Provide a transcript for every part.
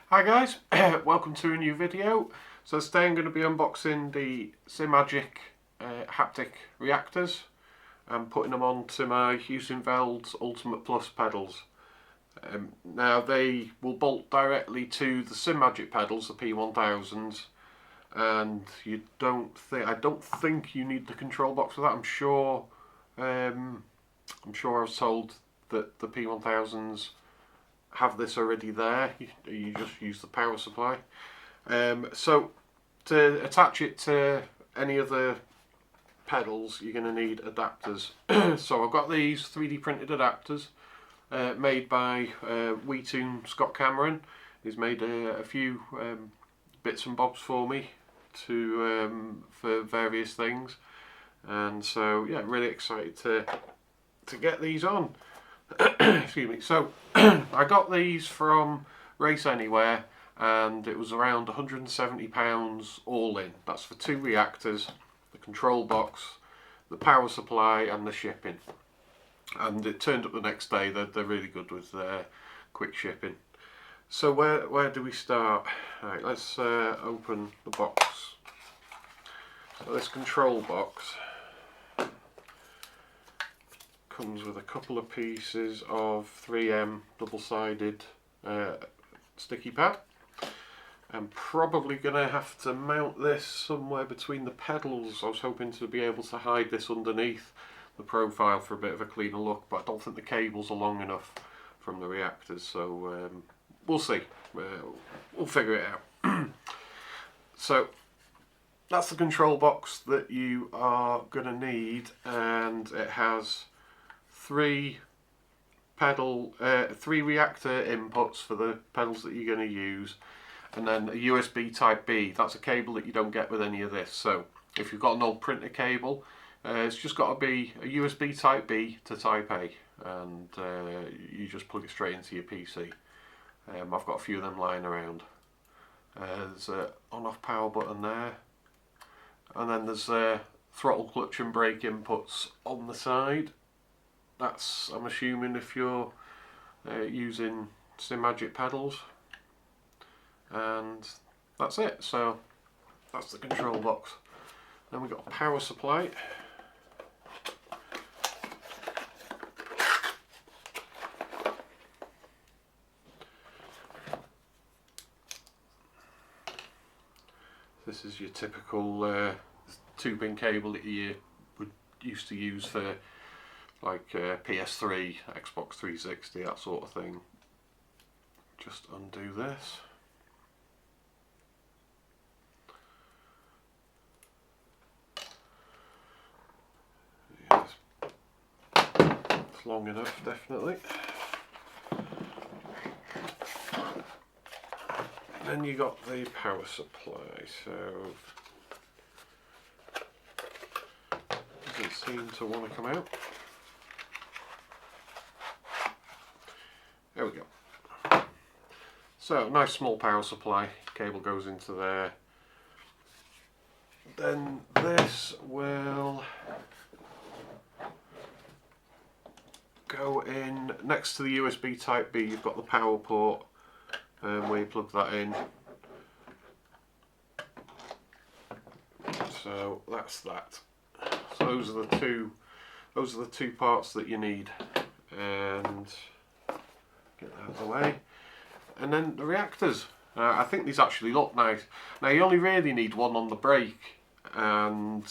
Hi guys, welcome to a new video. So today I'm going to be unboxing the Simagic Haptic Reactors and putting them onto my Heusinkveld Ultimate Plus pedals. Now they will bolt directly to the Simagic pedals, the P1000s, and I don't think you need the control box for that. I'm sure I was told that the P1000s have this already there. You just use the power supply. So to attach it to any other pedals, you're going to need adapters. So I've got these 3D printed adapters made by Scott Cameron. He's made a few bits and bobs for me for various things, and so yeah, really excited to get these on. Excuse me. So I got these from Raceanywhere, and it was around £170 all in. That's for 2 reactors, the control box, the power supply and the shipping. And it turned up the next day. They're really good with quick shipping. So where do we start? Right, let's open the box. So this control box comes with a couple of pieces of 3M double-sided sticky pad. I'm probably going to have to mount this somewhere between the pedals. I was hoping to be able to hide this underneath the profile for a bit of a cleaner look, but I don't think the cables are long enough from the reactors, so we'll see. We'll figure it out. So that's the control box that you are going to need, and it has 3 reactor inputs for the pedals that you're going to use, and then a USB type B. That's a cable that you don't get with any of this. So if you've got an old printer cable, it's just got to be a USB type B to type A, and you just plug it straight into your PC. I've got a few of them lying around. There's an on-off power button there, and then there's throttle, clutch and brake inputs on the side. That's, I'm assuming, if you're using Simagic pedals, and that's it. So that's the control box. Then we've got a power supply. This is your typical 2-pin cable that you would used to use for like PS3, Xbox 360, that sort of thing. Just undo this. Yes. It's long enough, definitely. Then you got the power supply, so doesn't seem to want to come out. There we go. So nice small power supply, cable goes into there. Then this will go in next to the USB type B. You've got the power port where you plug that in. So that's that. So those are the two parts that you need, and get that out of the way. And then the reactors. I think these actually look nice. Now you only really need one on the brake, and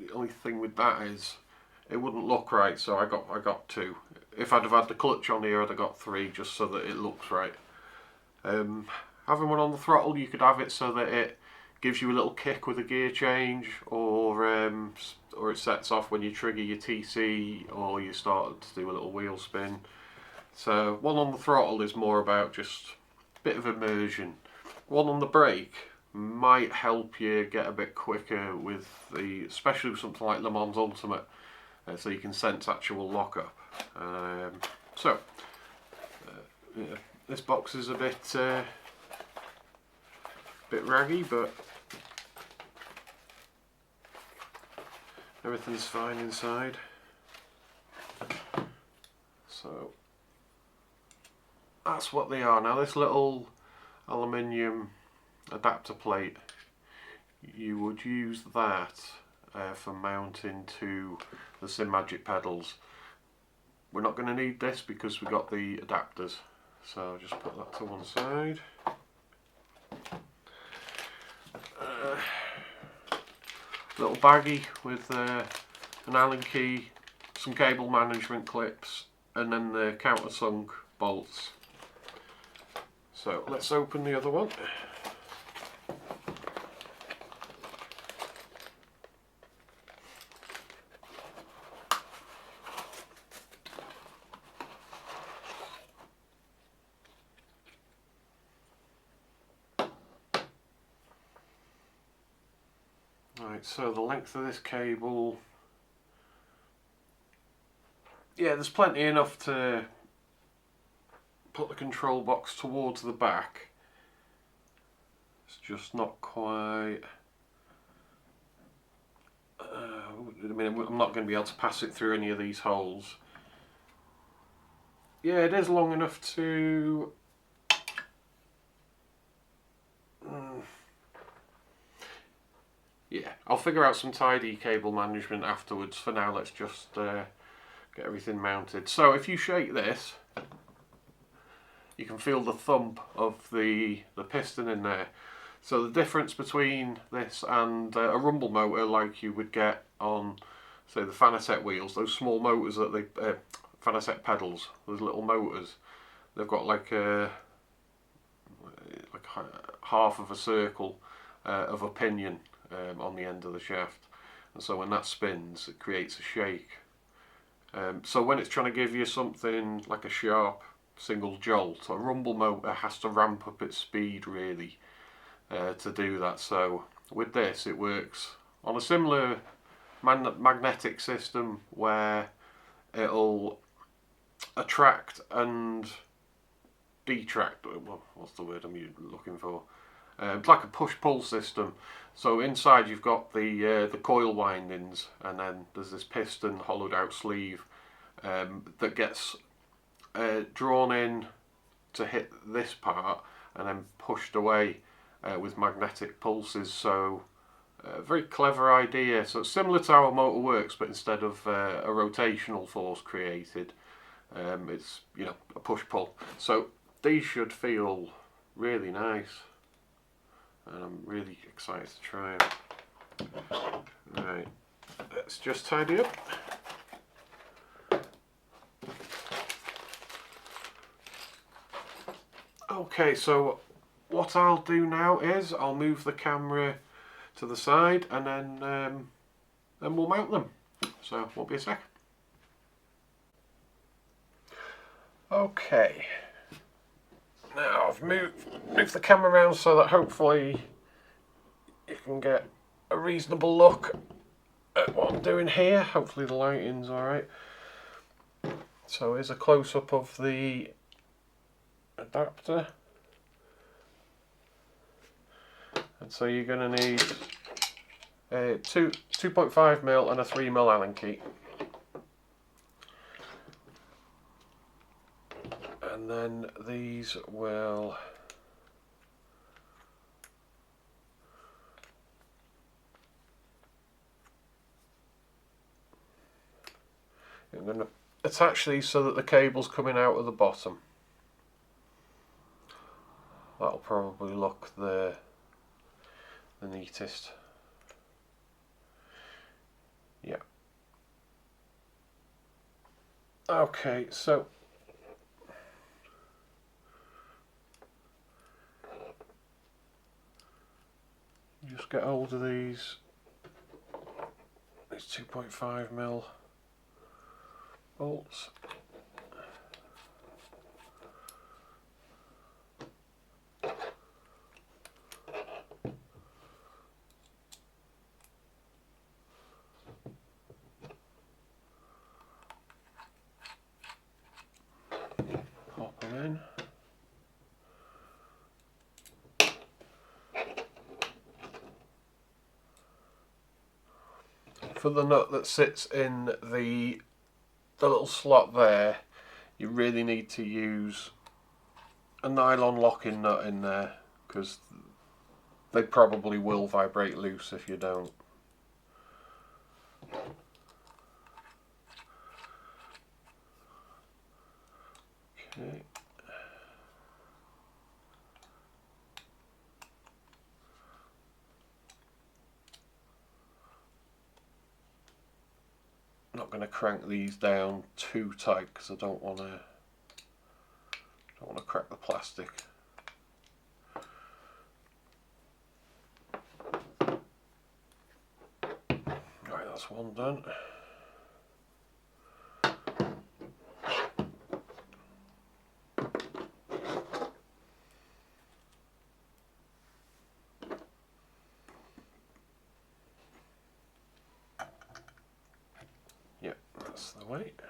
the only thing with that is it wouldn't look right, so I got 2. If I'd have had the clutch on here, I'd have got 3, just so that it looks right. Having one on the throttle, you could have it so that it gives you a little kick with a gear change, or it sets off when you trigger your TC or you start to do a little wheel spin. So one on the throttle is more about just a bit of immersion. One on the brake might help you get a bit quicker with especially with something like Le Mans Ultimate, so you can sense actual lockup. Yeah, this box is a bit raggy, but everything's fine inside. So that's what they are. Now this little aluminium adapter plate, you would use that for mounting to the Simagic pedals. We're not going to need this because we've got the adapters, so I'll just put that to one side. Little baggie with an Allen key, some cable management clips, and then the countersunk bolts. So let's open the other one. Right, so the length of this cable, yeah, there's plenty enough to put the control box towards the back. It's just not quite, I mean, I'm not going to be able to pass it through any of these holes. Yeah, it is long enough to yeah, I'll figure out some tidy cable management afterwards. For now, let's just get everything mounted. So if you shake this, you can feel the thump of the piston in there. So the difference between this and a rumble motor like you would get on, say, the Fanatec wheels, those small motors that they, Fanatec pedals, those little motors, they've got like half of a circle of a pinion on the end of the shaft, and so when that spins it creates a shake. So when it's trying to give you something like a sharp single jolt, a rumble motor has to ramp up its speed really to do that. So with this it works on a similar magnetic system where it'll attract and detract, well, what's the word I'm looking for? It's like a push-pull system. So inside you've got the coil windings, and then there's this piston hollowed out sleeve that gets drawn in to hit this part and then pushed away with magnetic pulses. So a very clever idea. So it's similar to how a motor works, but instead of a rotational force created, it's, you know, a push-pull. So these should feel really nice, and I'm really excited to try them. Right, let's just tidy up. Okay, so what I'll do now is I'll move the camera to the side, and then we'll mount them. So won't be a sec. Okay. Now I've moved the camera around so that hopefully you can get a reasonable look at what I'm doing here. Hopefully the lighting's alright. So here's a close-up of the adapter. And so you're going to need a 2.5mm and a 3mm Allen key. And then these will I'm going to attach these so that the cable's coming out of the bottom. That'll probably look the neatest. Yeah. Okay, so just get hold of these 2.5mm bolts. Pop them in. For the nut that sits in the little slot there, you really need to use a nylon locking nut in there, because they probably will vibrate loose if you don't. Okay. Not going to crank these down too tight because I don't want to crack the plastic. Right, that's one done. Yep, that's the weight.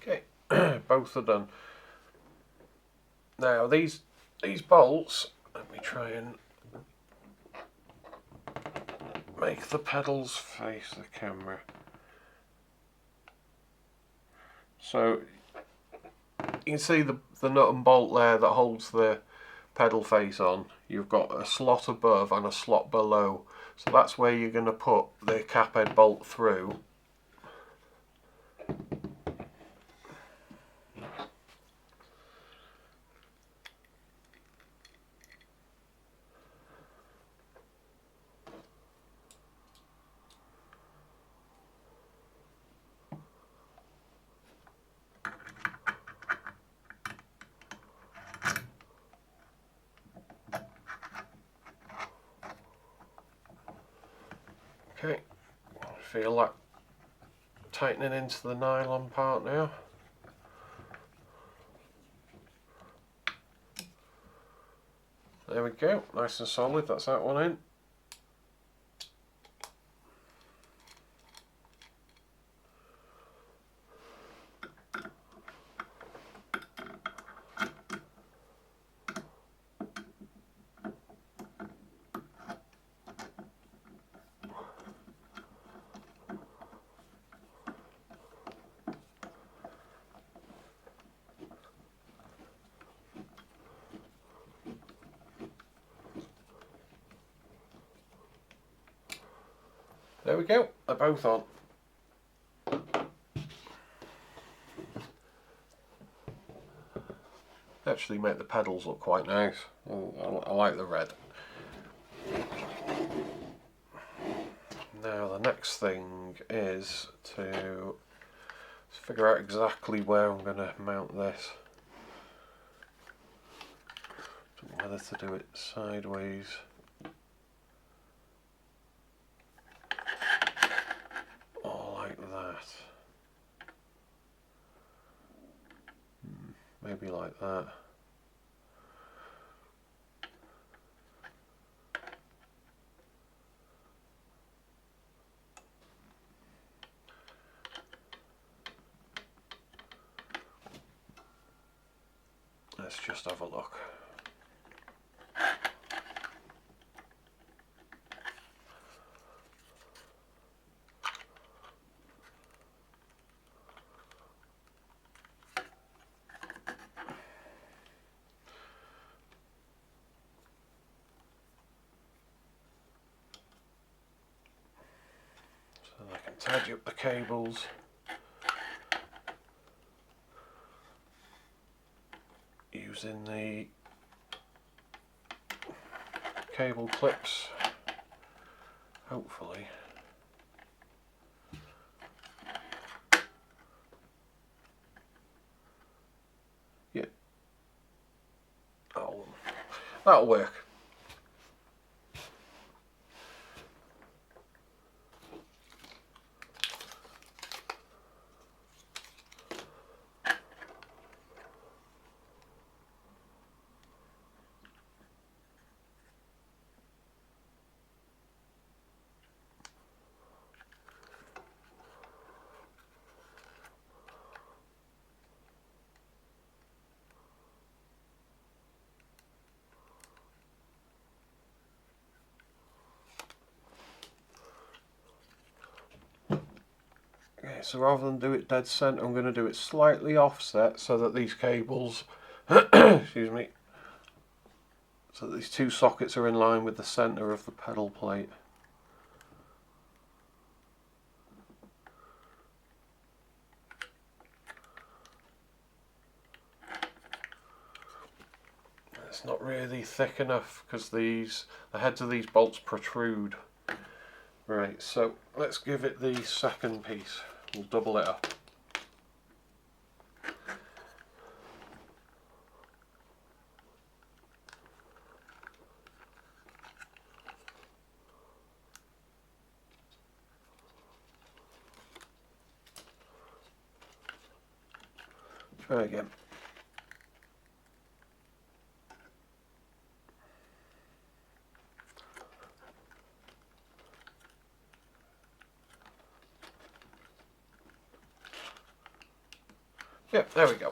Okay, both are done. Now these bolts, let me try and make the pedals face the camera. So you can see the nut and bolt there that holds the pedal face on. You've got a slot above and a slot below, so that's where you're going to put the cap head bolt through. Okay, feel that tightening into the nylon part now. There we go, nice and solid, that's that one in. There we go, they're both on. Actually make the pedals look quite nice. I like the red. Now the next thing is to figure out exactly where I'm going to mount this. Don't know whether to do it sideways or like that. Maybe like that. Let's just have a look. So I can tidy up the cables. Using the cable clips, hopefully. Yeah. that'll work. Okay, so rather than do it dead centre, I'm going to do it slightly offset so that these cables, excuse me, so that these two sockets are in line with the centre of the pedal plate. It's not really thick enough because the heads of these bolts protrude. Right, so let's give it the second piece. We'll double it up. Try again. Yep, there we go.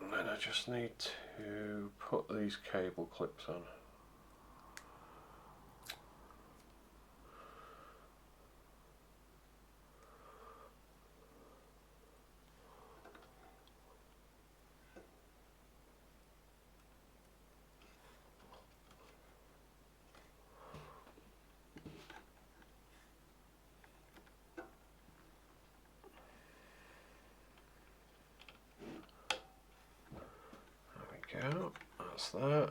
And then I just need to put these cable clips on. Go. That's that.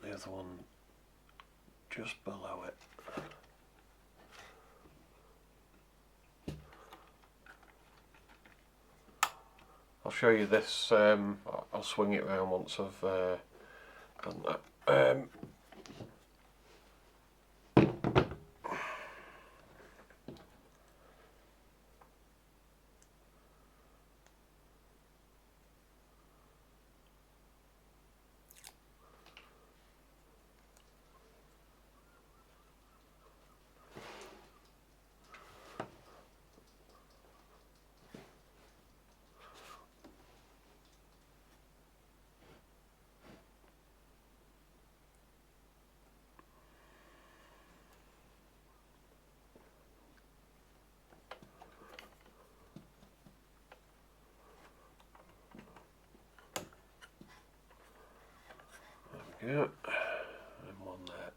The other one just below it. I'll show you this, I'll swing it around once I've done that. Yeah, and one there.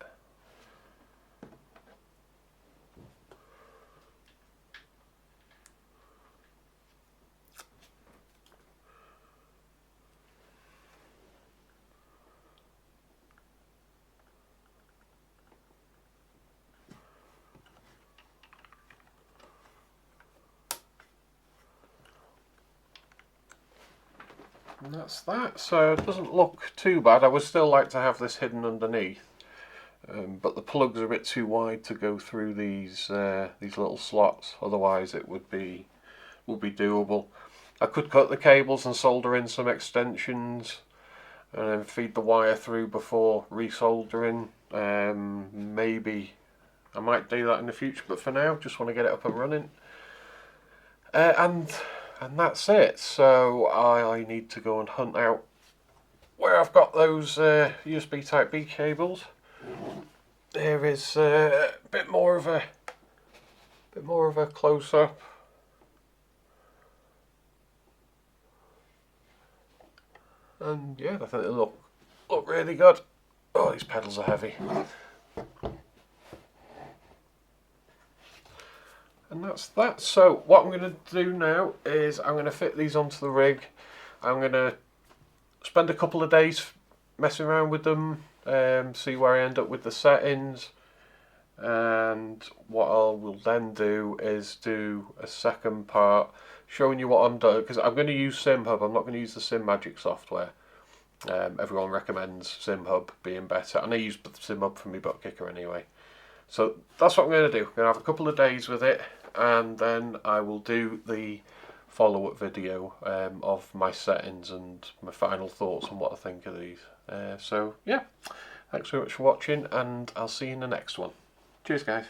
And that's that. So it doesn't look too bad. I would still like to have this hidden underneath, but the plugs are a bit too wide to go through these little slots. Otherwise, it would be doable. I could cut the cables and solder in some extensions, and then feed the wire through before resoldering. Maybe I might do that in the future, but for now, just want to get it up and running. And that's it. So I need to go and hunt out where I've got those USB Type B cables. There is a bit more of a bit more of a close-up. And yeah, I think it'll look really good. Oh, these pedals are heavy. And that's that. So what I'm going to do now is I'm going to fit these onto the rig. I'm going to spend a couple of days messing around with them, see where I end up with the settings. And what I will then do is do a second part showing you what I'm doing, because I'm going to use SimHub. I'm not going to use the Simagic software. Everyone recommends SimHub being better, and I use SimHub for my butt kicker anyway. So that's what I'm going to do. I'm going to have a couple of days with it, and then I will do the follow-up video of my settings and my final thoughts on what I think of these. So yeah, thanks very much for watching, and I'll see you in the next one. Cheers guys.